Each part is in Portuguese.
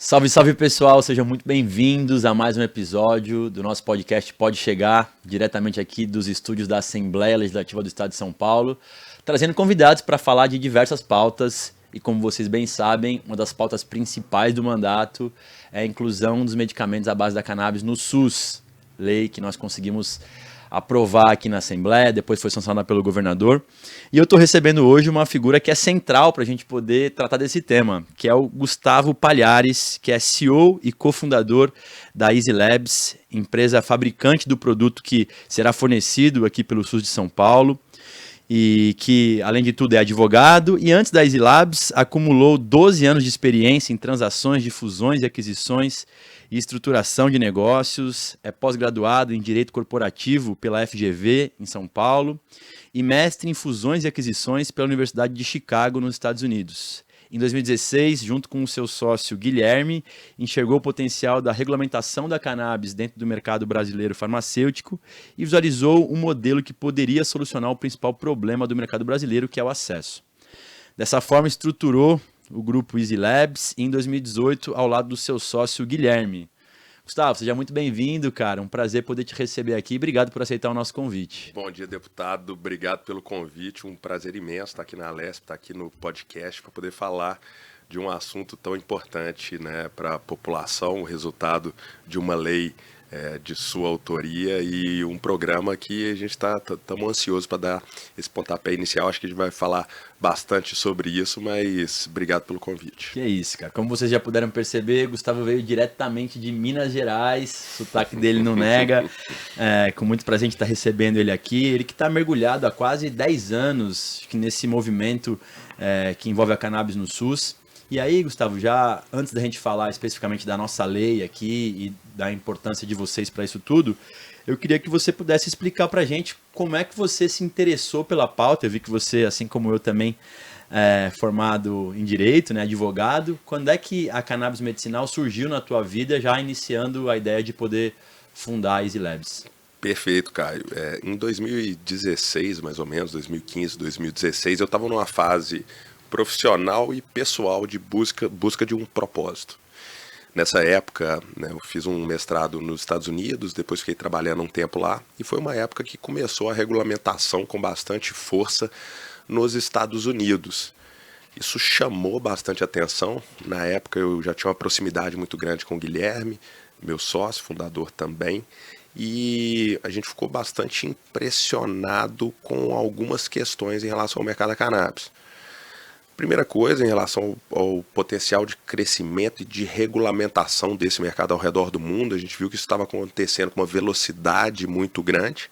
Salve, salve pessoal, sejam muito bem-vindos a mais um episódio do nosso podcast Pode Chegar, diretamente aqui dos estúdios da Assembleia Legislativa do Estado de São Paulo, trazendo convidados para falar de diversas pautas e, como vocês bem sabem, uma das pautas principais do mandato é a inclusão dos medicamentos à base da cannabis no SUS, lei que nós conseguimos aprovar aqui na Assembleia, depois foi sancionada pelo governador. E eu estou recebendo hoje uma figura que é central para a gente poder tratar desse tema, que é o Gustavo Palhares, que é CEO e cofundador da Easy Labs, empresa fabricante do produto que será fornecido aqui pelo SUS de São Paulo, e que, além de tudo, é advogado, e antes da Easy Labs, acumulou 12 anos de experiência em transações de fusões e aquisições e estruturação de negócios, é pós-graduado em Direito Corporativo pela FGV, em São Paulo, e mestre em fusões e aquisições pela Universidade de Chicago, nos Estados Unidos. Em 2016, junto com o seu sócio Guilherme, enxergou o potencial da regulamentação da cannabis dentro do mercado brasileiro farmacêutico e visualizou um modelo que poderia solucionar o principal problema do mercado brasileiro, que é o acesso. Dessa forma, estruturou o grupo Easy Labs em 2018 ao lado do seu sócio Guilherme. Gustavo, seja muito bem-vindo, cara. Um prazer poder te receber aqui. Obrigado por aceitar o nosso convite. Bom dia, deputado. Obrigado pelo convite. Um prazer imenso estar aqui na Alesp, estar aqui no podcast para poder falar de um assunto tão importante, né, para a população, o resultado de uma lei de sua autoria e um programa que a gente está tão ansioso para dar esse pontapé inicial. Acho que a gente vai falar bastante sobre isso, mas obrigado pelo convite. Que é isso, cara. Como vocês já puderam perceber, Gustavo veio diretamente de Minas Gerais, o sotaque dele não nega. Com muito prazer a gente está recebendo ele aqui. Ele que está mergulhado há quase 10 anos nesse movimento que envolve a cannabis no SUS. E aí, Gustavo, já antes da gente falar especificamente da nossa lei aqui e da importância de vocês para isso tudo, eu queria que você pudesse explicar para a gente como é que você se interessou pela pauta. Eu vi que você, assim como eu também, é formado em Direito, né, advogado. Quando é que a cannabis medicinal surgiu na tua vida, já iniciando a ideia de poder fundar a Easy Labs? Perfeito, Caio. Em 2016, mais ou menos, 2015, 2016, eu estava numa fase profissional e pessoal de busca de um propósito. Nessa época, né, eu fiz um mestrado nos Estados Unidos, depois fiquei trabalhando um tempo lá, e foi uma época que começou a regulamentação com bastante força nos Estados Unidos. Isso chamou bastante atenção. Na época eu já tinha uma proximidade muito grande com o Guilherme, meu sócio, fundador também, e a gente ficou bastante impressionado com algumas questões em relação ao mercado da cannabis. Primeira coisa, em relação ao potencial de crescimento e de regulamentação desse mercado ao redor do mundo, a gente viu que isso estava acontecendo com uma velocidade muito grande,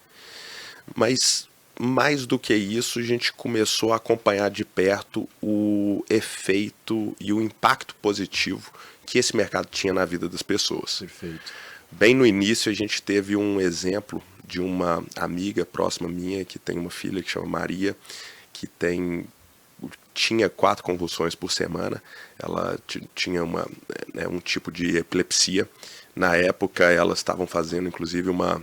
mas mais do que isso, a gente começou a acompanhar de perto o efeito e o impacto positivo que esse mercado tinha na vida das pessoas. Perfeito. Bem no início, a gente teve um exemplo de uma amiga próxima minha, que tem uma filha que chama Maria, que tinha 4 convulsões por semana. Ela tinha um tipo de epilepsia. Na época, elas estavam fazendo, inclusive, uma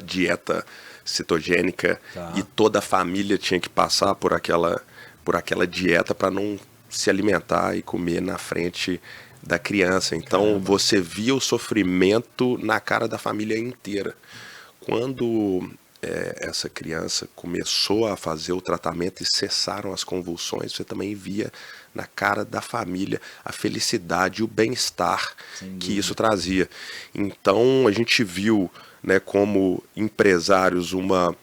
dieta cetogênica, tá, e toda a família tinha que passar por aquela dieta para não se alimentar e comer na frente da criança. Então, caramba, você via o sofrimento na cara da família inteira. Quando essa criança começou a fazer o tratamento e cessaram as convulsões, você também via na cara da família a felicidade e o bem-estar que isso trazia. Então a gente viu, né, como empresários uma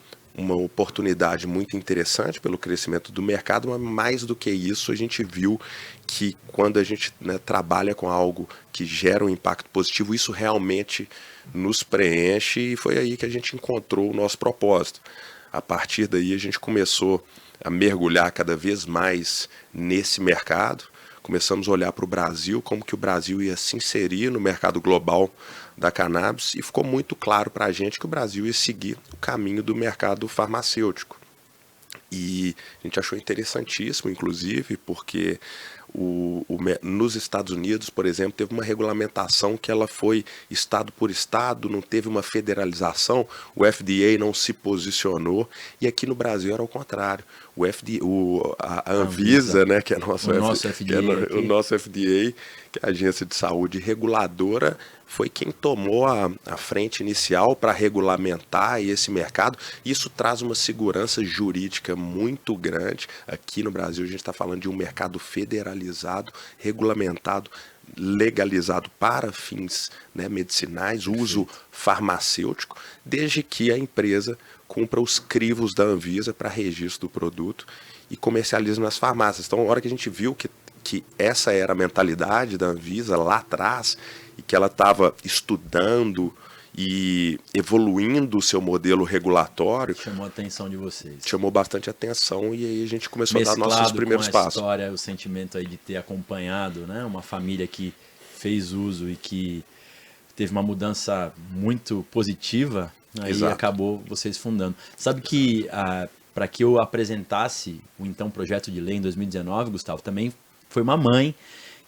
oportunidade muito interessante pelo crescimento do mercado, mas mais do que isso, a gente viu que quando a gente, né, trabalha com algo que gera um impacto positivo, isso realmente nos preenche, e foi aí que a gente encontrou o nosso propósito. A partir daí a gente começou a mergulhar cada vez mais nesse mercado, começamos a olhar para o Brasil, como que o Brasil ia se inserir no mercado global da cannabis, e ficou muito claro para a gente que o Brasil ia seguir o caminho do mercado farmacêutico. E a gente achou interessantíssimo, inclusive, porque Nos Estados Unidos, por exemplo, teve uma regulamentação que ela foi estado por estado, não teve uma federalização, o FDA não se posicionou, e aqui no Brasil era o contrário. A Anvisa, né, que é o nosso FDA, que é a Agência de Saúde Reguladora, foi quem tomou a frente inicial para regulamentar esse mercado. Isso traz uma segurança jurídica muito grande. Aqui no Brasil a gente está falando de um mercado federalizado, regulamentado, legalizado para fins, né, medicinais, uso farmacêutico, desde que a empresa cumpra os crivos da Anvisa para registro do produto e comercialize nas farmácias. Então, a hora que a gente viu que essa era a mentalidade da Anvisa lá atrás e que ela estava estudando e evoluindo o seu modelo regulatório, chamou a atenção de vocês. Chamou bastante atenção, e aí a gente começou a dar nossos primeiros passos. Com a história, o sentimento aí de ter acompanhado, né, uma família que fez uso e que teve uma mudança muito positiva, aí Exato. acabou vocês fundando. Sabe que para que eu apresentasse o então projeto de lei em 2019, Gustavo, também foi uma mãe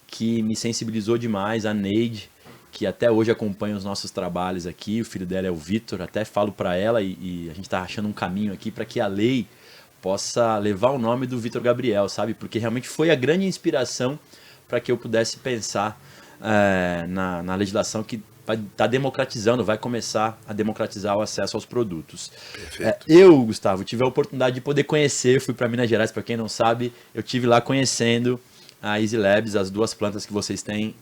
que me sensibilizou demais, a Neide, que até hoje acompanha os nossos trabalhos aqui. O filho dela é o Vitor, até falo para ela e a gente está achando um caminho aqui para que a lei possa levar o nome do Vitor Gabriel, sabe? Porque realmente foi a grande inspiração para que eu pudesse pensar na legislação que vai estar democratizando, vai começar a democratizar o acesso aos produtos. Perfeito. Eu, Gustavo, tive a oportunidade de poder conhecer, fui para Minas Gerais, para quem não sabe, eu tive lá conhecendo a Easy Labs, as duas plantas que vocês têm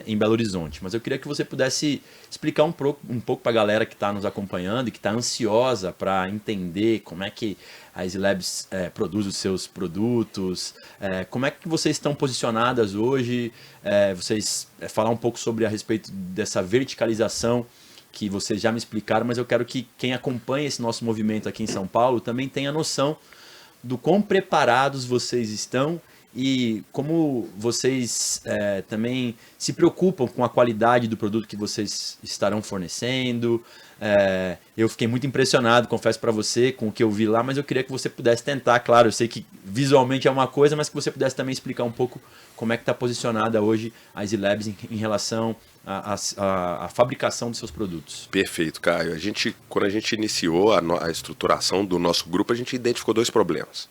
em Belo Horizonte. Mas eu queria que você pudesse explicar um pouco para a galera que está nos acompanhando e que está ansiosa para entender como é que a Easy Labs produz os seus produtos, como é que vocês estão posicionadas hoje, vocês falar um pouco sobre a respeito dessa verticalização que vocês já me explicaram, mas eu quero que quem acompanha esse nosso movimento aqui em São Paulo também tenha noção do quão preparados vocês estão e como vocês também se preocupam com a qualidade do produto que vocês estarão fornecendo. Eu fiquei muito impressionado, confesso para você, com o que eu vi lá, mas eu queria que você pudesse tentar, claro, eu sei que visualmente é uma coisa, mas que você pudesse também explicar um pouco como é que está posicionada hoje a Easy Labs em relação à fabricação dos seus produtos. Perfeito, Caio. Quando a gente iniciou a estruturação do nosso grupo, a gente identificou dois problemas: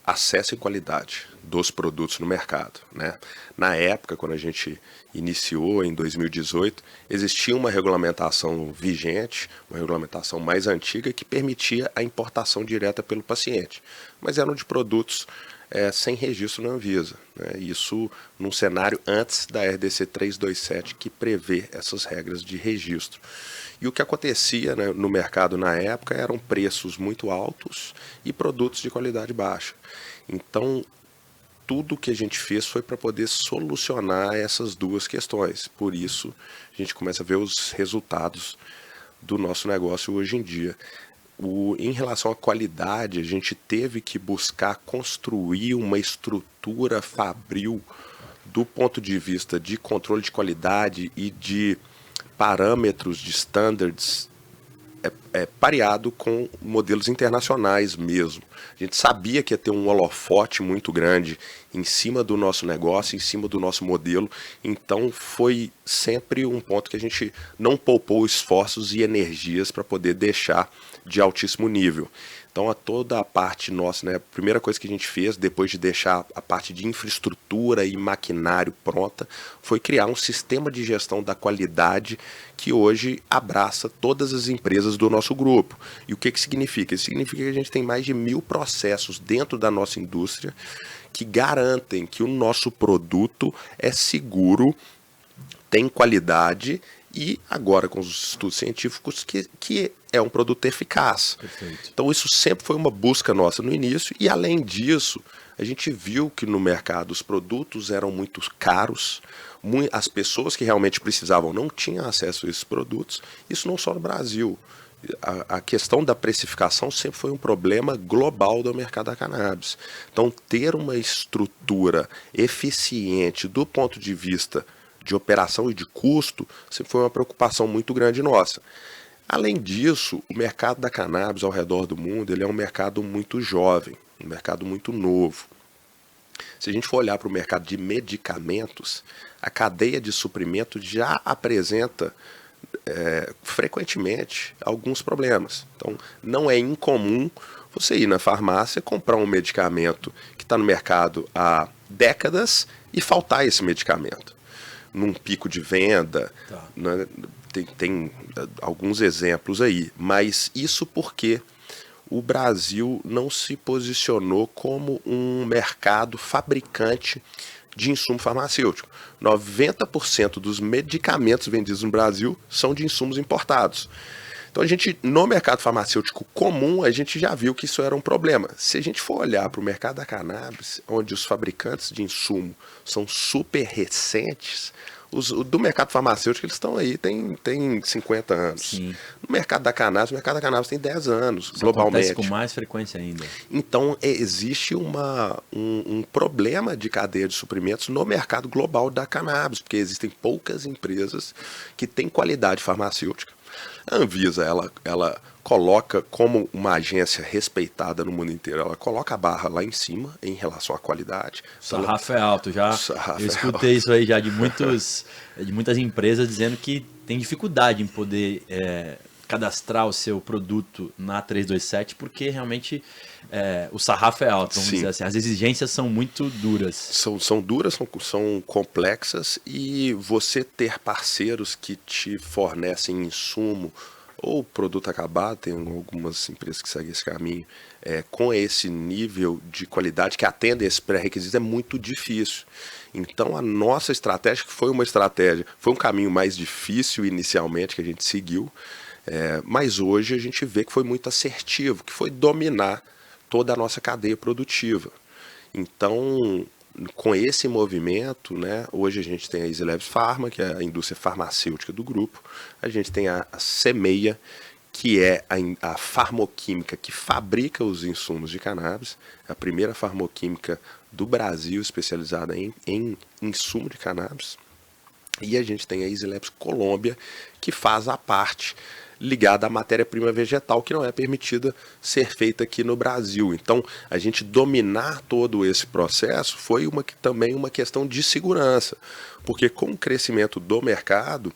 acesso e qualidade dos produtos no mercado, né? Na época, quando a gente iniciou, em 2018, existia uma regulamentação vigente, uma regulamentação mais antiga, que permitia a importação direta pelo paciente, mas eram de produtos sem registro na Anvisa, né? Isso num cenário antes da RDC 327, que prevê essas regras de registro. E o que acontecia, né, no mercado na época eram preços muito altos e produtos de qualidade baixa. Então, tudo que a gente fez foi para poder solucionar essas duas questões. Por isso, a gente começa a ver os resultados do nosso negócio hoje em dia. Em relação à qualidade, a gente teve que buscar construir uma estrutura fabril do ponto de vista de controle de qualidade e de parâmetros de standards pareado com modelos internacionais mesmo. A gente sabia que ia ter um holofote muito grande em cima do nosso negócio, em cima do nosso modelo, então foi sempre um ponto que a gente não poupou esforços e energias para poder deixar de altíssimo nível. Então, toda a parte nossa, né, a primeira coisa que a gente fez, depois de deixar a parte de infraestrutura e maquinário pronta, foi criar um sistema de gestão da qualidade que hoje abraça todas as empresas do nosso grupo. E o que significa? Isso significa que a gente tem mais de 1000 processos dentro da nossa indústria que garantem que o nosso produto é seguro, tem qualidade e agora com os estudos científicos que é um produto eficaz. Perfeito. Então isso sempre foi uma busca nossa no início, e além disso, a gente viu que no mercado os produtos eram muito caros, as pessoas que realmente precisavam não tinham acesso a esses produtos, isso não só no Brasil. A questão da precificação sempre foi um problema global do mercado da cannabis. Então ter uma estrutura eficiente do ponto de vista de operação e de custo sempre foi uma preocupação muito grande nossa. Além disso, o mercado da cannabis ao redor do mundo ele é um mercado muito jovem, um mercado muito novo. Se a gente for olhar para o mercado de medicamentos, a cadeia de suprimento já apresenta frequentemente alguns problemas. Então, não é incomum você ir na farmácia comprar um medicamento que está no mercado há décadas e faltar esse medicamento. Num pico de venda, Tá. né, tem alguns exemplos aí, mas isso porque o Brasil não se posicionou como um mercado fabricante de insumo farmacêutico. 90% dos medicamentos vendidos no Brasil são de insumos importados. Então a gente, no mercado farmacêutico comum, a gente já viu que isso era um problema. Se a gente for olhar para o mercado da cannabis, onde os fabricantes de insumo são super recentes, do mercado farmacêutico eles estão aí, tem 50 anos. Sim. No mercado da cannabis, o mercado da cannabis tem 10 anos, Isso globalmente. acontece com mais frequência ainda. Então, existe um problema de cadeia de suprimentos no mercado global da cannabis, porque existem poucas empresas que têm qualidade farmacêutica. A Anvisa, ela coloca como uma agência respeitada no mundo inteiro, ela coloca a barra lá em cima em relação à qualidade. Sarrafo é alto, eu escutei isso aí já de muitas empresas dizendo que tem dificuldade em poder cadastrar o seu produto na 327 porque realmente o sarrafo é alto, vamos dizer assim. As exigências são muito duras. São duras, são complexas, e você ter parceiros que te fornecem insumo ou produto acabado, tem algumas empresas que seguem esse caminho, com esse nível de qualidade que atendem esse pré-requisito, é muito difícil. Então a nossa estratégia, que foi um caminho mais difícil inicialmente que a gente seguiu, mas hoje a gente vê que foi muito assertivo, que foi dominar toda a nossa cadeia produtiva. Então, com esse movimento, né, hoje a gente tem a Easy Labs Pharma, que é a indústria farmacêutica do grupo, a gente tem a Semeia, que é a farmoquímica que fabrica os insumos de cannabis, a primeira farmoquímica do Brasil especializada em insumo de cannabis, e a gente tem a Easy Labs Colômbia, que faz a parte ligada à matéria-prima vegetal, que não é permitida ser feita aqui no Brasil. Então, a gente dominar todo esse processo foi também uma questão de segurança, porque com o crescimento do mercado,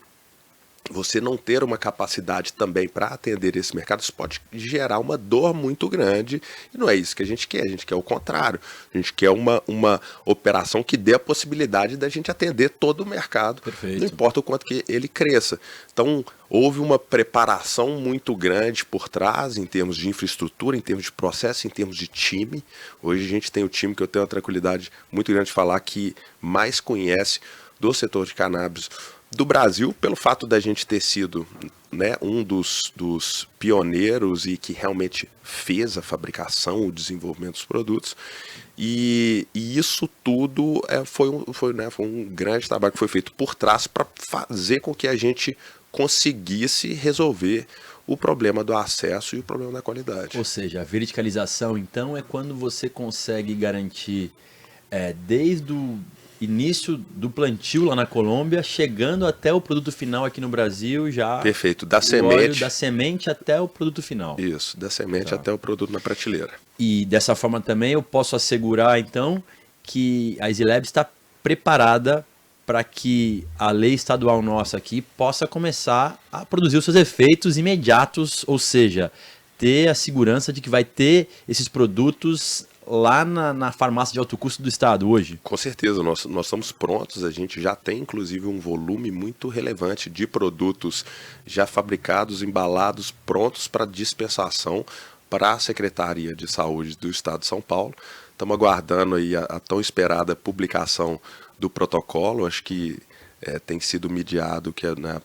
você não ter uma capacidade também para atender esse mercado, isso pode gerar uma dor muito grande, e não é isso que a gente quer o contrário. A gente quer uma operação que dê a possibilidade da gente atender todo o mercado, Perfeito. Não importa o quanto que ele cresça. Então, houve uma preparação muito grande por trás, em termos de infraestrutura, em termos de processo, em termos de time. Hoje a gente tem o time que eu tenho uma tranquilidade muito grande de falar que mais conhece do setor de cannabis do Brasil, pelo fato da gente ter sido, né, um dos pioneiros e que realmente fez a fabricação, o desenvolvimento dos produtos. E isso tudo foi um grande trabalho que foi feito por trás para fazer com que a gente conseguisse resolver o problema do acesso e o problema da qualidade. Ou seja, a verticalização, então, é quando você consegue garantir desde o início do plantio lá na Colômbia, chegando até o produto final aqui no Brasil, já... Perfeito, da semente até o produto final. Isso, da semente até o produto na prateleira. E dessa forma também eu posso assegurar, então, que a Easy Labs está preparada para que a lei estadual nossa aqui possa começar a produzir os seus efeitos imediatos, ou seja, ter a segurança de que vai ter esses produtos lá na farmácia de alto custo do estado hoje? Com certeza, nós estamos prontos, a gente já tem inclusive um volume muito relevante de produtos já fabricados, embalados, prontos para dispensação para a Secretaria de Saúde do Estado de São Paulo. Estamos aguardando aí a tão esperada publicação do protocolo, acho que tem sido mediado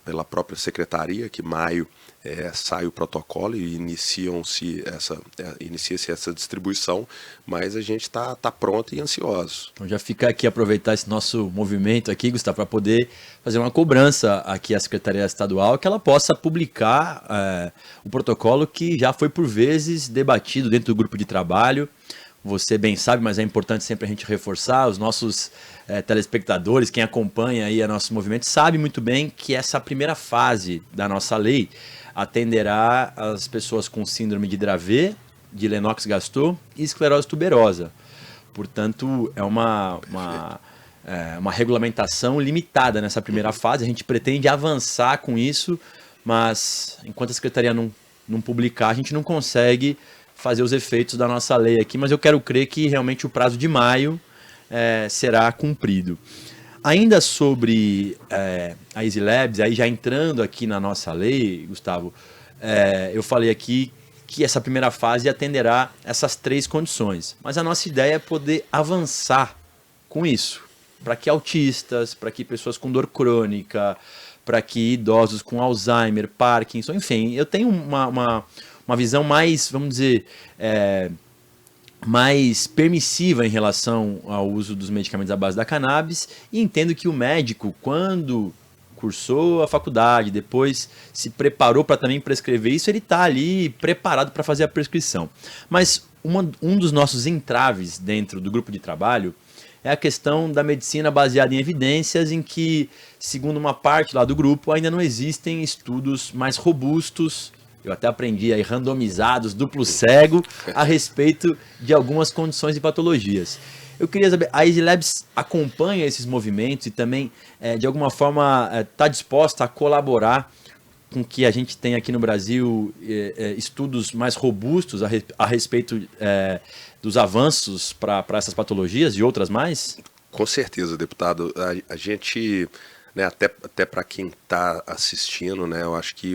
pela própria Secretaria, que em maio sai o protocolo e inicia-se essa distribuição, mas a gente está pronto e ansioso. Então já fica aqui aproveitar esse nosso movimento aqui, Gustavo, para poder fazer uma cobrança aqui à Secretaria Estadual, que ela possa publicar o protocolo que já foi por vezes debatido dentro do grupo de trabalho. Você bem sabe, mas é importante sempre a gente reforçar, os nossos telespectadores, quem acompanha aí o nosso movimento, sabe muito bem que essa primeira fase da nossa lei atenderá as pessoas com síndrome de Dravet, de Lennox-Gastaut e esclerose tuberosa. Portanto, é uma regulamentação limitada nessa primeira fase. A gente pretende avançar com isso, mas enquanto a Secretaria não publicar, a gente não consegue fazer os efeitos da nossa lei aqui, mas eu quero crer que realmente o prazo de maio será cumprido. Ainda sobre a Easy Labs, aí já entrando aqui na nossa lei, Gustavo, eu falei aqui que essa primeira fase atenderá essas 3 condições, mas a nossa ideia é poder avançar com isso, para que autistas, para que pessoas com dor crônica, para que idosos com Alzheimer, Parkinson, enfim, eu tenho uma visão mais, vamos dizer, mais permissiva em relação ao uso dos medicamentos à base da cannabis, e entendo que o médico, quando cursou a faculdade, depois se preparou para também prescrever isso, ele está ali preparado para fazer a prescrição. Mas um dos nossos entraves dentro do grupo de trabalho é a questão da medicina baseada em evidências, em que, segundo uma parte lá do grupo, ainda não existem estudos mais robustos, eu até aprendi aí, randomizados, duplo cego, a respeito de algumas condições e patologias. Eu queria saber, a Easy Labs acompanha esses movimentos e também, de alguma forma, está disposta a colaborar com que a gente tenha aqui no Brasil estudos mais robustos a respeito dos avanços para essas patologias e outras mais? Com certeza, deputado. A gente, né, até para quem está assistindo, né, eu acho que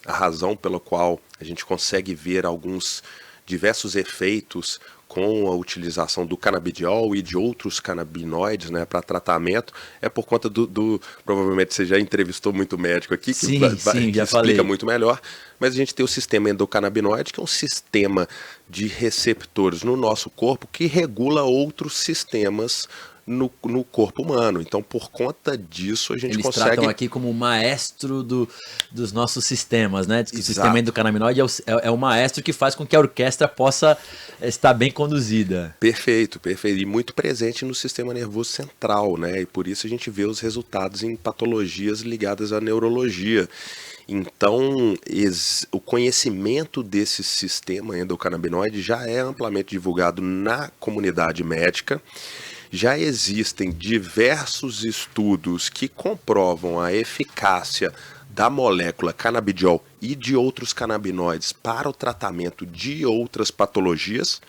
a razão pela qual a gente consegue ver alguns diversos efeitos com a utilização do canabidiol e de outros canabinoides, né, para tratamento, é por conta provavelmente você já entrevistou muito médico aqui, sim, que já explica falei muito melhor, mas a gente tem o sistema endocannabinoide, que é um sistema de receptores no nosso corpo que regula outros sistemas no corpo humano. Então, por conta disso, a gente Eles consegue... tratam aqui como o maestro dos nossos sistemas, né? Diz que o Exato. sistema endocannabinoide é o maestro que faz com que a orquestra possa estar bem conduzida. Perfeito, perfeito. E muito presente no sistema nervoso central, né? E por isso a gente vê os resultados em patologias ligadas à neurologia. Então, o conhecimento desse sistema endocannabinoide já é amplamente divulgado na comunidade médica. Já existem diversos estudos que comprovam a eficácia da molécula canabidiol e de outros canabinoides para o tratamento de outras patologias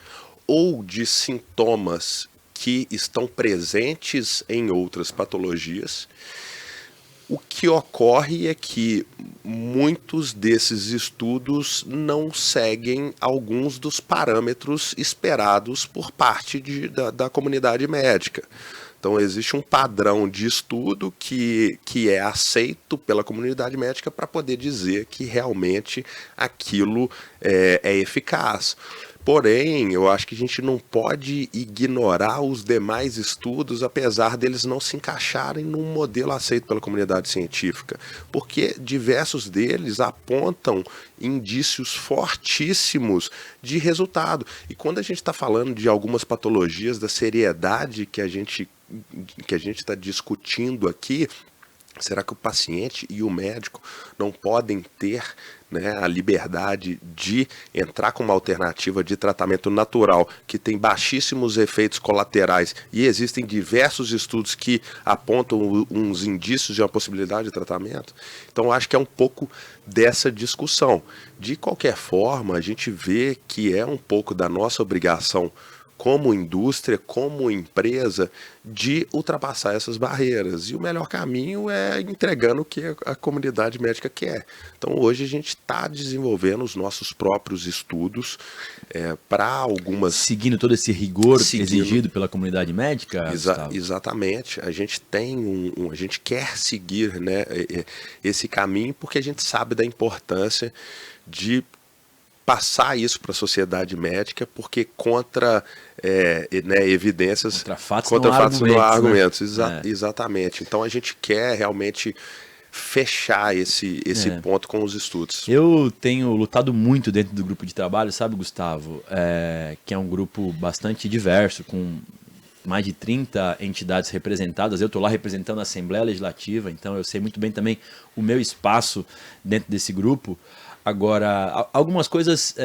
ou de sintomas que estão presentes em outras patologias. O que ocorre é que muitos desses estudos não seguem alguns dos parâmetros esperados por parte da comunidade médica. Então, existe um padrão de estudo que é aceito pela comunidade médica para poder dizer que realmente aquilo é eficaz. Porém, eu acho que a gente não pode ignorar os demais estudos, apesar deles não se encaixarem num modelo aceito pela comunidade científica, porque diversos deles apontam indícios fortíssimos de resultado. E quando a gente está falando de algumas patologias, da seriedade que a gente está discutindo aqui, será que o paciente e o médico não podem ter, né, a liberdade de entrar com uma alternativa de tratamento natural que tem baixíssimos efeitos colaterais e existem diversos estudos que apontam uns indícios de uma possibilidade de tratamento? Então, acho que é um pouco dessa discussão. De qualquer forma, a gente vê que é um pouco da nossa obrigação como indústria, como empresa, de ultrapassar essas barreiras. E o melhor caminho é entregando o que a comunidade médica quer. Então, hoje a gente está desenvolvendo os nossos próprios estudos para algumas... Seguindo todo esse rigor exigido pela comunidade médica? Exatamente. A gente tem a gente quer seguir, né, esse caminho porque a gente sabe da importância de passar isso para a sociedade médica, porque contra evidências... Contra fatos não há argumentos. Né? Exatamente. Então a gente quer realmente fechar esse ponto com os estudos. Eu tenho lutado muito dentro do grupo de trabalho, sabe, Gustavo? Que é um grupo bastante diverso, com mais de 30 entidades representadas. Eu estou lá representando a Assembleia Legislativa, então eu sei muito bem também o meu espaço dentro desse grupo. Agora, algumas coisas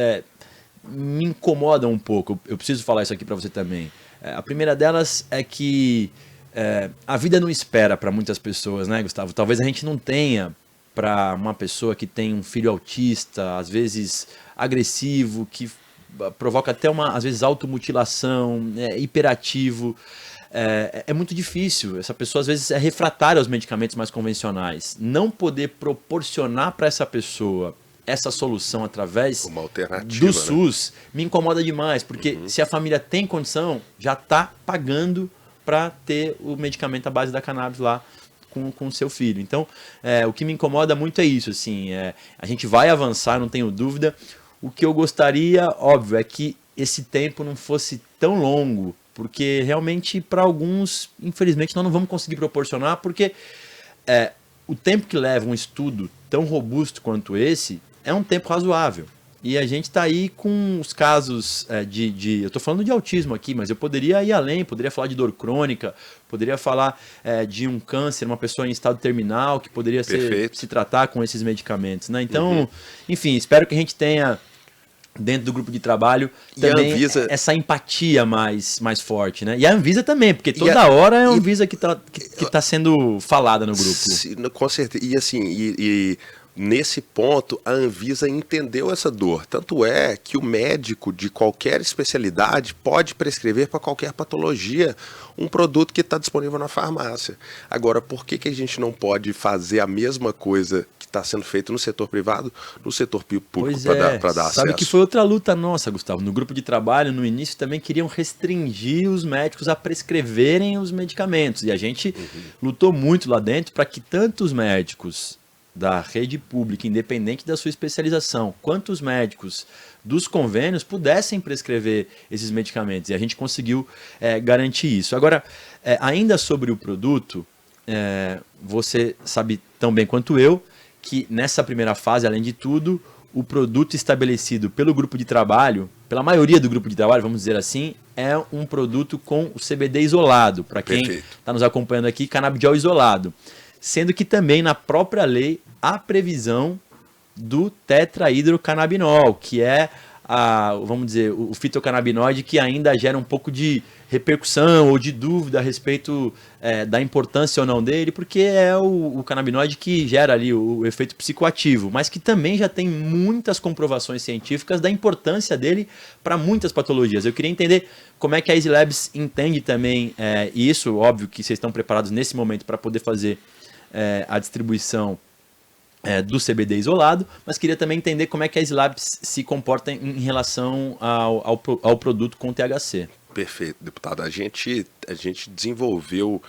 me incomodam um pouco, eu preciso falar isso aqui para você também. A primeira delas é que a vida não espera para muitas pessoas, né, Gustavo? Talvez a gente não tenha para uma pessoa que tem um filho autista, às vezes agressivo, que provoca até às vezes automutilação, hiperativo. É muito difícil. Essa pessoa às vezes é refratária aos medicamentos mais convencionais. Não poder proporcionar para essa pessoa essa solução através uma alternativa, do SUS, né, me incomoda demais, porque se a família tem condição, já está pagando para ter o medicamento à base da cannabis lá com o seu filho. Então, o que me incomoda muito é isso. Assim, a gente vai avançar, não tenho dúvida. O que eu gostaria, óbvio, é que esse tempo não fosse tão longo, porque realmente para alguns, infelizmente, nós não vamos conseguir proporcionar, porque o tempo que leva um estudo tão robusto quanto esse é um tempo razoável. E a gente está aí com os casos eu estou falando de autismo aqui, mas eu poderia ir além, poderia falar de dor crônica, poderia falar de um câncer, uma pessoa em estado terminal que poderia se tratar com esses medicamentos, né? Então, enfim, espero que a gente tenha dentro do grupo de trabalho também Anvisa, essa empatia mais forte, né? E a Anvisa também, porque toda hora é a Anvisa que tá sendo falada no grupo. Com certeza. E assim, nesse ponto, a Anvisa entendeu essa dor. Tanto é que o médico de qualquer especialidade pode prescrever para qualquer patologia um produto que está disponível na farmácia. Agora, por que a gente não pode fazer a mesma coisa que está sendo feito no setor privado, no setor público para dar acesso? Sabe que foi outra luta nossa, Gustavo. No grupo de trabalho, no início, também queriam restringir os médicos a prescreverem os medicamentos. E a gente lutou muito lá dentro para que tantos médicos da rede pública, independente da sua especialização, quantos médicos dos convênios pudessem prescrever esses medicamentos. E a gente conseguiu garantir isso. Agora, ainda sobre o produto, você sabe tão bem quanto eu que nessa primeira fase, além de tudo, o produto estabelecido pelo grupo de trabalho, pela maioria do grupo de trabalho, vamos dizer assim, é um produto com o CBD isolado. Para quem está nos acompanhando aqui, canabidiol isolado. Sendo que também na própria lei há previsão do tetrahidrocannabinol, que é vamos dizer, o fitocannabinoide que ainda gera um pouco de repercussão ou de dúvida a respeito da importância ou não dele, porque é o canabinoide que gera ali o efeito psicoativo, mas que também já tem muitas comprovações científicas da importância dele para muitas patologias. Eu queria entender como é que a Easy Labs entende também isso. Óbvio que vocês estão preparados nesse momento para poder fazer a distribuição do CBD isolado, mas queria também entender como é que a Easy Labs se comporta em relação ao produto com THC. Perfeito, deputado. A gente desenvolveu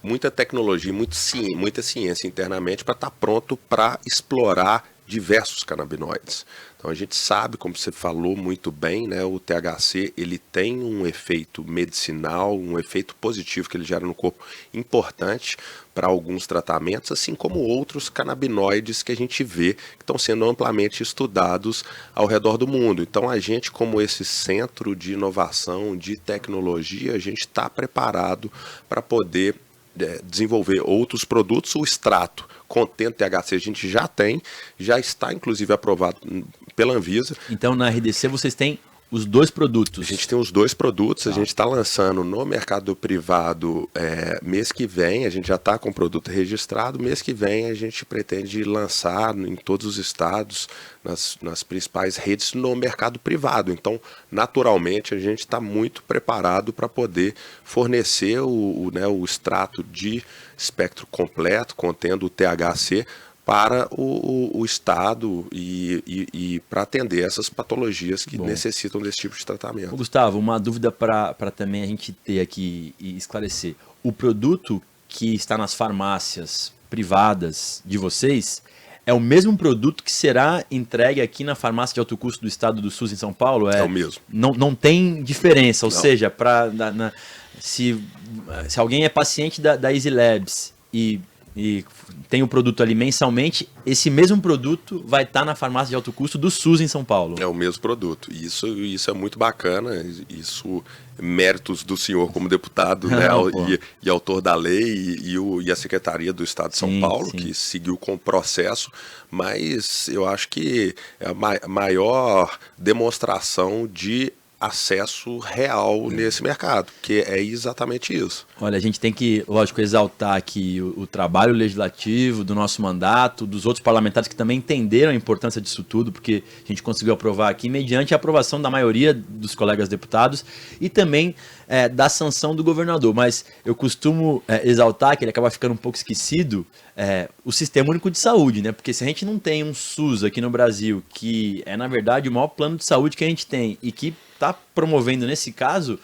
muita tecnologia, muita ciência internamente para estar pronto para explorar diversos canabinoides. Então a gente sabe, como você falou muito bem, né, o THC ele tem um efeito medicinal, um efeito positivo que ele gera no corpo importante para alguns tratamentos, assim como outros canabinoides que a gente vê que estão sendo amplamente estudados ao redor do mundo. Então a gente, como esse centro de inovação, de tecnologia, a gente está preparado para poder desenvolver outros produtos. O extrato contendo THC a gente já está inclusive aprovado pela Anvisa. Então na RDC vocês têm os dois produtos? A gente tem os dois produtos, a gente está lançando no mercado privado mês que vem, a gente já está com o produto registrado, mês que vem a gente pretende lançar em todos os estados, nas principais redes no mercado privado. Então, naturalmente, a gente está muito preparado para poder fornecer o extrato de espectro completo, contendo o THC, para o Estado e para atender essas patologias que necessitam desse tipo de tratamento. Gustavo, uma dúvida para também a gente ter aqui e esclarecer. O produto que está nas farmácias privadas de vocês é o mesmo produto que será entregue aqui na farmácia de alto custo do estado do SUS em São Paulo? É o mesmo. Não tem diferença, ou seja, se alguém é paciente da Easy Labs e tem o produto ali mensalmente, esse mesmo produto vai estar na farmácia de alto custo do SUS em São Paulo. É o mesmo produto. Isso é muito bacana. Isso méritos do senhor como deputado, né, e autor da lei e a Secretaria do Estado de São Paulo, que seguiu com o processo, mas eu acho que é a maior demonstração de acesso real nesse mercado, que é exatamente isso. Olha, a gente tem que, lógico, exaltar aqui o trabalho legislativo do nosso mandato, dos outros parlamentares que também entenderam a importância disso tudo, porque a gente conseguiu aprovar aqui mediante a aprovação da maioria dos colegas deputados e também da sanção do governador. Mas eu costumo exaltar, que ele acaba ficando um pouco esquecido, o Sistema Único de Saúde, né? Porque se a gente não tem um SUS aqui no Brasil, que é, na verdade, o maior plano de saúde que a gente tem e que está promovendo, nesse caso,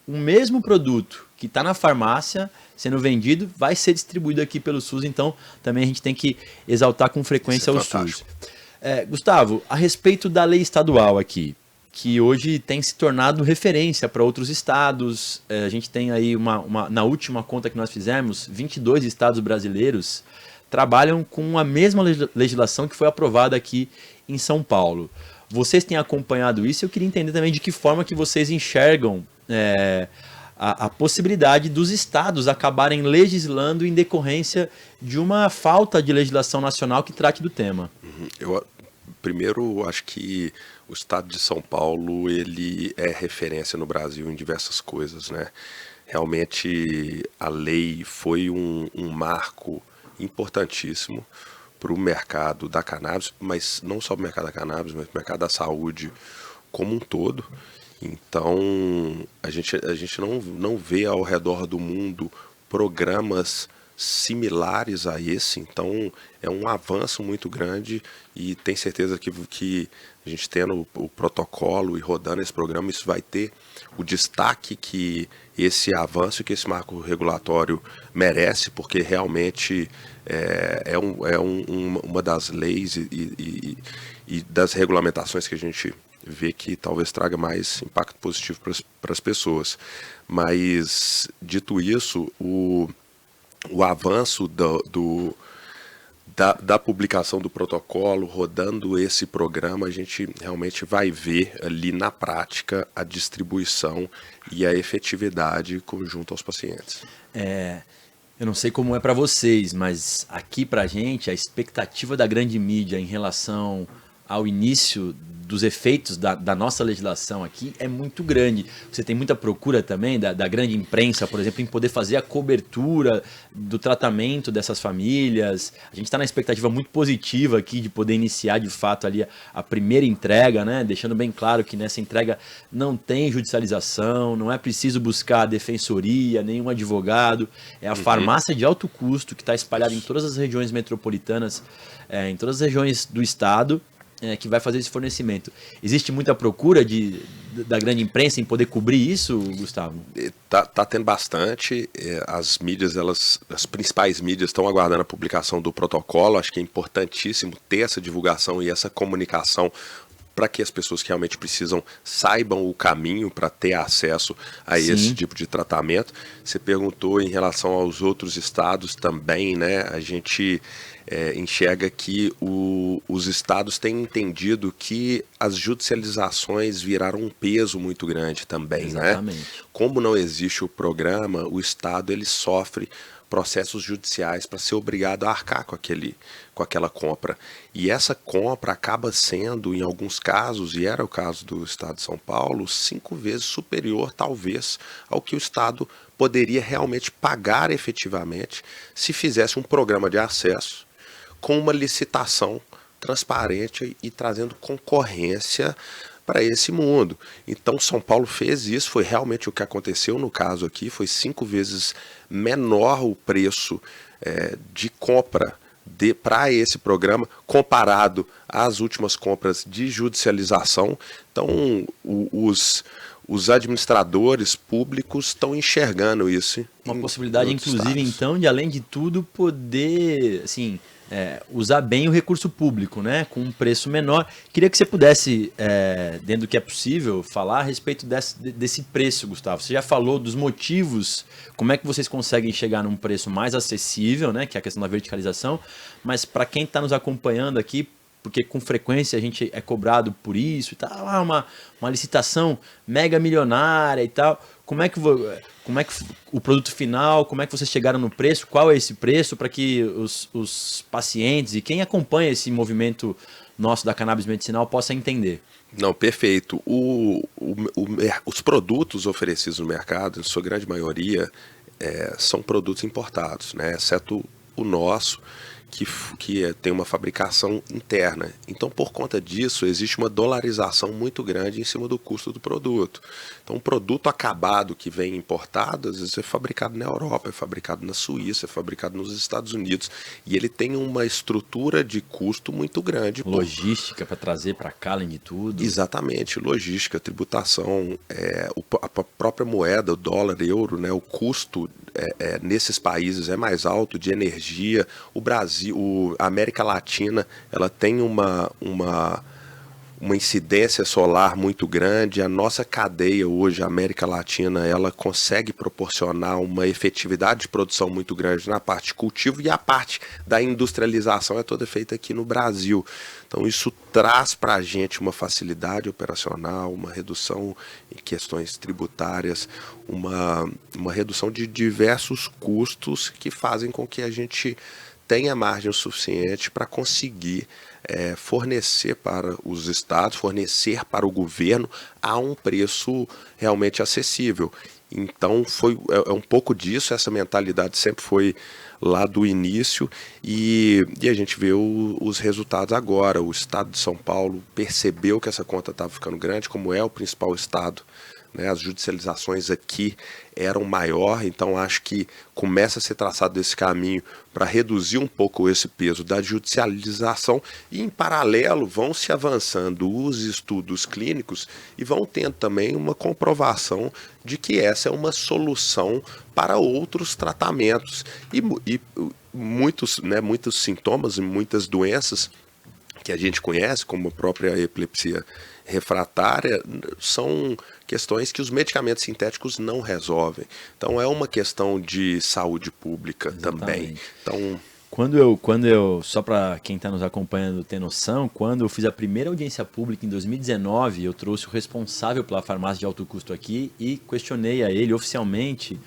o mesmo produto que está na farmácia sendo vendido vai ser distribuído aqui pelo SUS, então também a gente tem que exaltar com frequência o SUS. Gustavo, a respeito da lei estadual aqui, que hoje tem se tornado referência para outros estados, a gente tem aí na última conta que nós fizemos, 22 estados brasileiros trabalham com a mesma legislação que foi aprovada aqui em São Paulo. Vocês têm acompanhado isso, eu queria entender também de que forma que vocês enxergam a possibilidade dos estados acabarem legislando em decorrência de uma falta de legislação nacional que trate do tema. Primeiro, acho que o estado de São Paulo ele é referência no Brasil em diversas coisas, né? Realmente a lei foi um marco importantíssimo para o mercado da cannabis, mas não só para o mercado da cannabis, mas para o mercado da saúde como um todo. Então, a gente não vê ao redor do mundo programas similares a esse, então é um avanço muito grande e tenho certeza que a gente tendo o protocolo e rodando esse programa, isso vai ter o destaque que esse avanço, que esse marco regulatório merece, porque realmente uma das leis e das regulamentações que a gente vê que talvez traga mais impacto positivo para as pessoas. Mas, dito isso, o avanço da publicação do protocolo, rodando esse programa, a gente realmente vai ver ali na prática a distribuição e a efetividade junto aos pacientes. Eu não sei como é para vocês, mas aqui para a gente, a expectativa da grande mídia em relação ao início dos efeitos da nossa legislação aqui é muito grande. Você tem muita procura também da grande imprensa, por exemplo, em poder fazer a cobertura do tratamento dessas famílias. A gente está na expectativa muito positiva aqui de poder iniciar de fato ali a primeira entrega, né? Deixando bem claro que nessa entrega não tem judicialização, não é preciso buscar a defensoria, nenhum advogado. É a farmácia de alto custo que está espalhada em todas as regiões metropolitanas, em todas as regiões do estado, que vai fazer esse fornecimento. Existe muita procura da grande imprensa em poder cobrir isso, Gustavo? Tá tendo bastante. As mídias, as principais mídias estão aguardando a publicação do protocolo. Acho que é importantíssimo ter essa divulgação e essa comunicação para que as pessoas que realmente precisam saibam o caminho para ter acesso a esse tipo de tratamento. Você perguntou em relação aos outros estados também, né? A gente enxerga que os estados têm entendido que as judicializações viraram um peso muito grande também, exatamente, né? Como não existe o programa, o estado ele sofre processos judiciais para ser obrigado a arcar com aquela compra. E essa compra acaba sendo, em alguns casos, e era o caso do estado de São Paulo, 5 vezes superior, talvez, ao que o estado poderia realmente pagar efetivamente se fizesse um programa de acesso com uma licitação transparente e trazendo concorrência para esse mundo. Então São Paulo fez isso, foi realmente o que aconteceu no caso aqui, foi 5 vezes menor o preço de compra para esse programa comparado às últimas compras de judicialização. Então os administradores públicos estão enxergando isso. Uma possibilidade, inclusive, então, de além de tudo poder, assim, usar bem o recurso público, né, com um preço menor. Queria que você pudesse, dentro do que é possível, falar a respeito desse preço, Gustavo. Você já falou dos motivos, como é que vocês conseguem chegar num preço mais acessível, né, que é a questão da verticalização, mas para quem está nos acompanhando aqui, porque com frequência a gente é cobrado por isso, e tá lá uma licitação mega milionária e tal, como é que o produto final, como é que vocês chegaram no preço, qual é esse preço, para que os pacientes e quem acompanha esse movimento nosso da cannabis medicinal possa entender? Não, perfeito. Os produtos oferecidos no mercado, em sua grande maioria, são produtos importados, né? Exceto o nosso, que tem uma fabricação interna. Então, por conta disso, existe uma dolarização muito grande em cima do custo do produto. Então, um produto acabado que vem importado, às vezes é fabricado na Europa, é fabricado na Suíça, é fabricado nos Estados Unidos, e ele tem uma estrutura de custo muito grande. Logística para trazer para cá, além de tudo. Exatamente, logística, tributação, a própria moeda, o dólar, euro, né, o custo nesses países é mais alto de energia. O Brasil, a América Latina, ela tem uma incidência solar muito grande. A nossa cadeia hoje, a América Latina, ela consegue proporcionar uma efetividade de produção muito grande na parte de cultivo, e a parte da industrialização é toda feita aqui no Brasil. Então isso traz para a gente uma facilidade operacional, uma redução em questões tributárias, uma redução de diversos custos que fazem com que a gente tenha margem o suficiente para conseguir fornecer para os estados, fornecer para o governo a um preço realmente acessível. Então é um pouco disso, essa mentalidade sempre foi lá do início, e a gente vê os resultados agora. O estado de São Paulo percebeu que essa conta estava ficando grande, como é o principal estado, né? As judicializações aqui eram maior, então acho que começa a ser traçado esse caminho para reduzir um pouco esse peso da judicialização, e em paralelo vão se avançando os estudos clínicos e vão tendo também uma comprovação de que essa é uma solução para outros tratamentos, e muitos sintomas e muitas doenças que a gente conhece, como a própria epilepsia refratária, são questões que os medicamentos sintéticos não resolvem. Então é uma questão de saúde pública. Exatamente. Também. Então, quando eu só para quem está nos acompanhando ter noção, quando eu fiz a primeira audiência pública em 2019, eu trouxe o responsável pela farmácia de alto custo aqui e questionei a ele oficialmente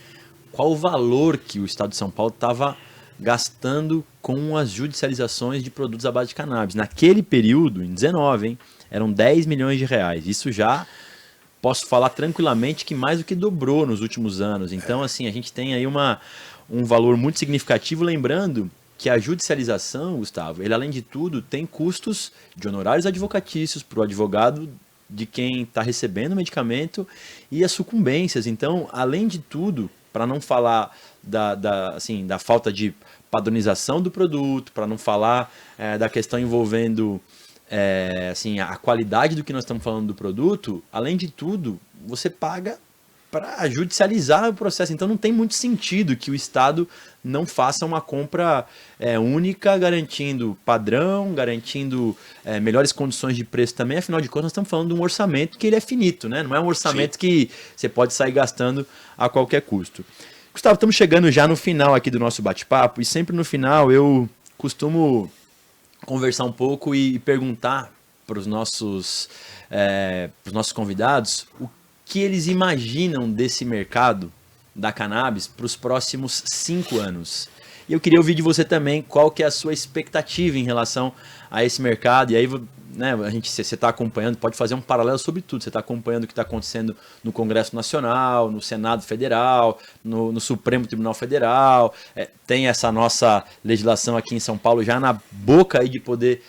qual o valor que o estado de São Paulo estava gastando com as judicializações de produtos à base de cannabis. Naquele período, em 19, hein, eram 10 milhões de reais. Isso já posso falar tranquilamente que mais do que dobrou nos últimos anos. Então, assim, a gente tem aí um valor muito significativo, lembrando que a judicialização, Gustavo, ele além de tudo tem custos de honorários advocatícios para o advogado de quem está recebendo o medicamento e as sucumbências. Então, além de tudo, para não falar da falta de padronização do produto, para não falar da questão envolvendo a qualidade do que nós estamos falando do produto, além de tudo, você paga para judicializar o processo. Então não tem muito sentido que o Estado não faça uma compra única, garantindo padrão, garantindo melhores condições de preço também. Afinal de contas, nós estamos falando de um orçamento que ele é finito, né? Não é um orçamento Sim. que você pode sair gastando a qualquer custo. Gustavo, estamos chegando já no final aqui do nosso bate-papo, e sempre no final eu costumo conversar um pouco e perguntar para os nossos convidados o que eles imaginam desse mercado da cannabis para os próximos 5 anos. E eu queria ouvir de você também qual que é a sua expectativa em relação a esse mercado. E aí, né, você está acompanhando, pode fazer um paralelo sobre tudo. Você está acompanhando o que está acontecendo no Congresso Nacional, no Senado Federal, no Supremo Tribunal Federal. Tem essa nossa legislação aqui em São Paulo já na boca aí de poder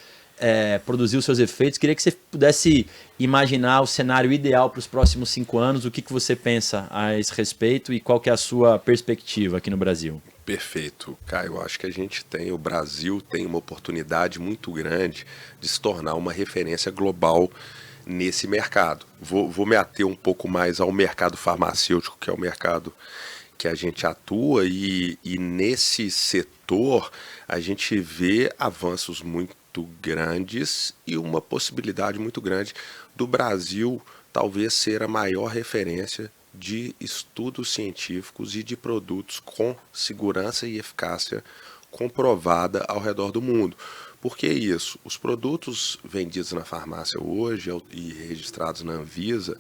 produzir os seus efeitos. Queria que você pudesse imaginar o cenário ideal para os próximos 5 anos. O que você pensa a esse respeito e qual que é a sua perspectiva aqui no Brasil? Perfeito, Caio. Eu acho que o Brasil tem uma oportunidade muito grande de se tornar uma referência global nesse mercado. Vou me ater um pouco mais ao mercado farmacêutico, que é o mercado que a gente atua, e nesse setor a gente vê avanços muito grandes e uma possibilidade muito grande do Brasil talvez ser a maior referência de estudos científicos e de produtos com segurança e eficácia comprovada ao redor do mundo. Por que isso? Os produtos vendidos na farmácia hoje e registrados na Anvisa,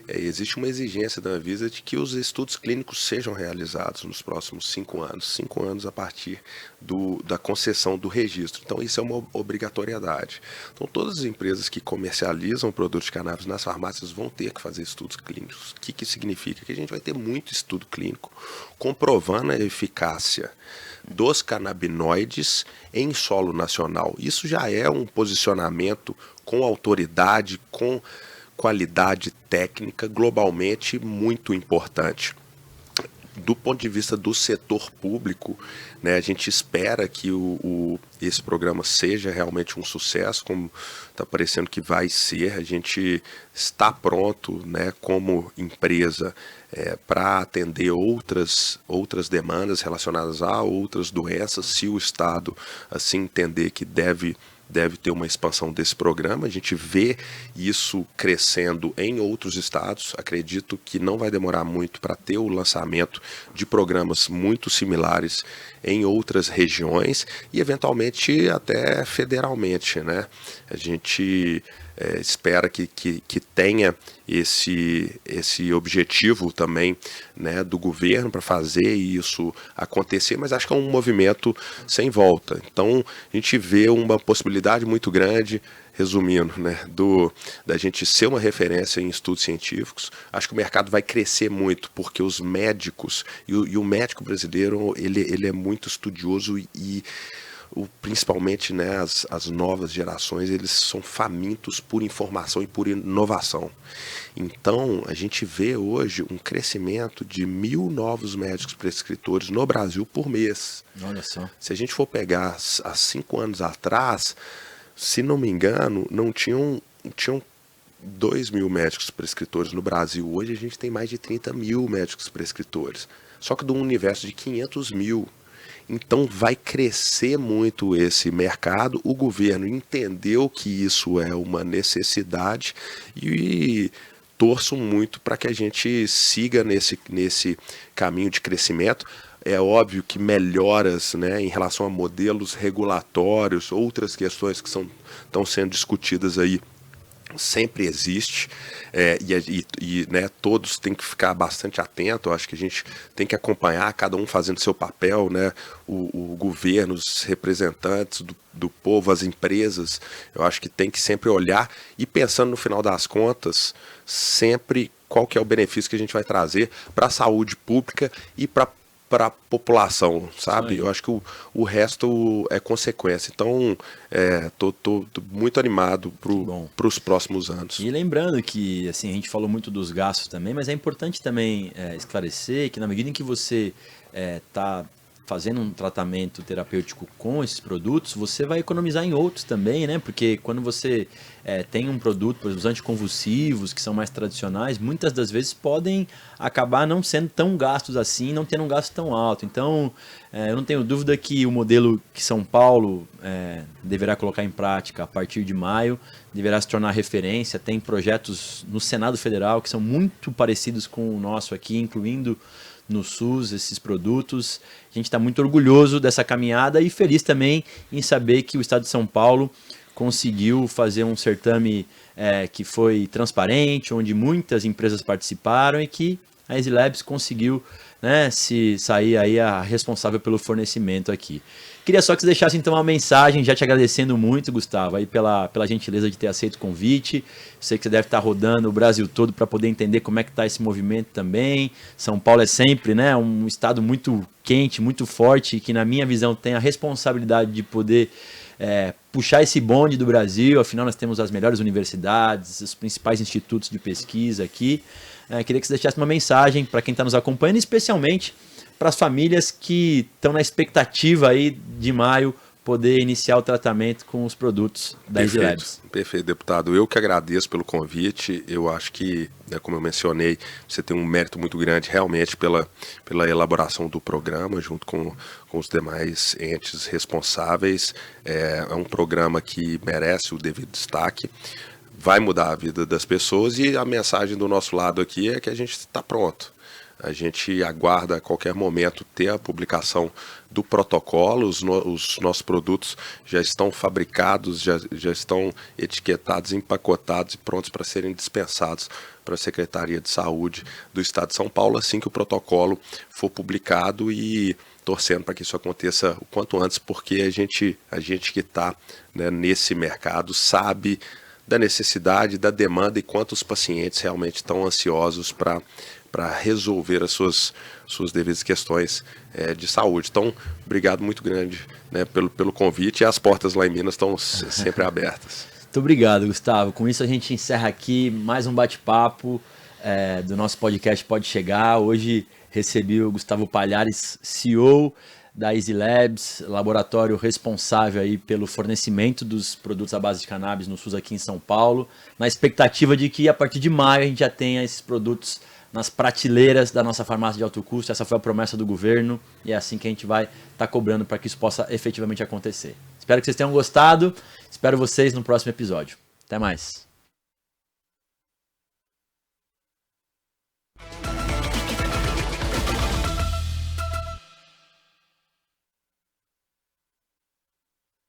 existe uma exigência da Anvisa de que os estudos clínicos sejam realizados nos próximos 5 anos, 5 anos a partir da concessão do registro. Então isso é uma obrigatoriedade. Então todas as empresas que comercializam produtos de cannabis nas farmácias vão ter que fazer estudos clínicos. O que significa? Que a gente vai ter muito estudo clínico comprovando a eficácia dos canabinoides em solo nacional. Isso já é um posicionamento com autoridade, com qualidade técnica globalmente muito importante. Do ponto de vista do setor público, né, a gente espera que esse programa seja realmente um sucesso, como está parecendo que vai ser. A gente está pronto, né, como empresa para atender outras demandas relacionadas a outras doenças, se o Estado assim entender que deve ter uma expansão desse programa. A gente vê isso crescendo em outros estados. Acredito que não vai demorar muito para ter o lançamento de programas muito similares em outras regiões e eventualmente até federalmente, né? A gente espera que tenha esse objetivo também, né, do governo para fazer isso acontecer, mas acho que é um movimento sem volta. Então a gente vê uma possibilidade muito grande, resumindo, né, da gente ser uma referência em estudos científicos. Acho que o mercado vai crescer muito, porque os médicos, e o médico brasileiro, ele é muito estudioso e principalmente, né, as novas gerações, eles são famintos por informação e por inovação. Então, a gente vê hoje um crescimento de 1.000 novos médicos prescritores no Brasil por mês. Olha só. Se a gente for pegar há 5 anos atrás, se não me engano, não tinham 2.000 médicos prescritores no Brasil. Hoje a gente tem mais de 30.000 médicos prescritores. Só que de um universo de 500.000. Então vai crescer muito esse mercado. O governo entendeu que isso é uma necessidade e torço muito para que a gente siga nesse caminho de crescimento. É óbvio que melhoras, né, em relação a modelos regulatórios, outras questões que estão sendo discutidas aí, sempre existe, né, todos têm que ficar bastante atentos. Eu acho que a gente tem que acompanhar, cada um fazendo seu papel, né, o governo, os representantes do povo, as empresas. Eu acho que tem que sempre olhar e pensando no final das contas, sempre qual que é o benefício que a gente vai trazer para a saúde pública e para a população, sabe? Eu acho que o resto é consequência. Então, tô muito animado para os próximos anos. E lembrando que, assim, a gente falou muito dos gastos também, mas é importante também esclarecer que na medida em que você está fazendo um tratamento terapêutico com esses produtos, você vai economizar em outros também, né? Porque quando você tem um produto, por exemplo, os anticonvulsivos, que são mais tradicionais, muitas das vezes podem acabar não sendo tão gastos assim, não tendo um gasto tão alto. Então, eu não tenho dúvida que o modelo que São Paulo deverá colocar em prática a partir de maio deverá se tornar referência. Tem projetos no Senado Federal que são muito parecidos com o nosso aqui, incluindo no SUS, esses produtos. A gente está muito orgulhoso dessa caminhada e feliz também em saber que o Estado de São Paulo conseguiu fazer um certame que foi transparente, onde muitas empresas participaram e que a Easy Labs conseguiu, né, se sair aí a responsável pelo fornecimento aqui. Queria só que você deixasse então uma mensagem, já te agradecendo muito, Gustavo, aí pela gentileza de ter aceito o convite. Sei que você deve estar rodando o Brasil todo para poder entender como é que está esse movimento também. São Paulo é sempre, né, um estado muito quente, muito forte, que na minha visão tem a responsabilidade de poder puxar esse bonde do Brasil. Afinal, nós temos as melhores universidades, os principais institutos de pesquisa aqui. Queria que você deixasse uma mensagem para quem está nos acompanhando, especialmente para as famílias que estão na expectativa aí de maio poder iniciar o tratamento com os produtos da Easy Labs. Perfeito, deputado. Eu que agradeço pelo convite. Eu acho que, né, como eu mencionei, você tem um mérito muito grande realmente pela elaboração do programa, junto com os demais entes responsáveis. É um programa que merece o devido destaque. Vai mudar a vida das pessoas e a mensagem do nosso lado aqui é que a gente está pronto. A gente aguarda a qualquer momento ter a publicação do protocolo. Os nossos produtos já estão fabricados, já estão etiquetados, empacotados e prontos para serem dispensados para a Secretaria de Saúde do Estado de São Paulo assim que o protocolo for publicado, e torcendo para que isso aconteça o quanto antes, porque a gente que está, né, nesse mercado sabe da necessidade, da demanda e quantos pacientes realmente estão ansiosos para resolver as suas devidas questões de saúde. Então, obrigado muito grande, né, pelo convite, e as portas lá em Minas estão sempre abertas. Muito obrigado, Gustavo. Com isso a gente encerra aqui mais um bate-papo do nosso podcast Pode Chegar. Hoje recebi o Gustavo Palhares, CEO da Easy Labs, laboratório responsável aí pelo fornecimento dos produtos à base de cannabis no SUS aqui em São Paulo, na expectativa de que a partir de maio a gente já tenha esses produtos nas prateleiras da nossa farmácia de alto custo. Essa foi a promessa do governo e é assim que a gente vai estar cobrando para que isso possa efetivamente acontecer. Espero que vocês tenham gostado, espero vocês no próximo episódio. Até mais!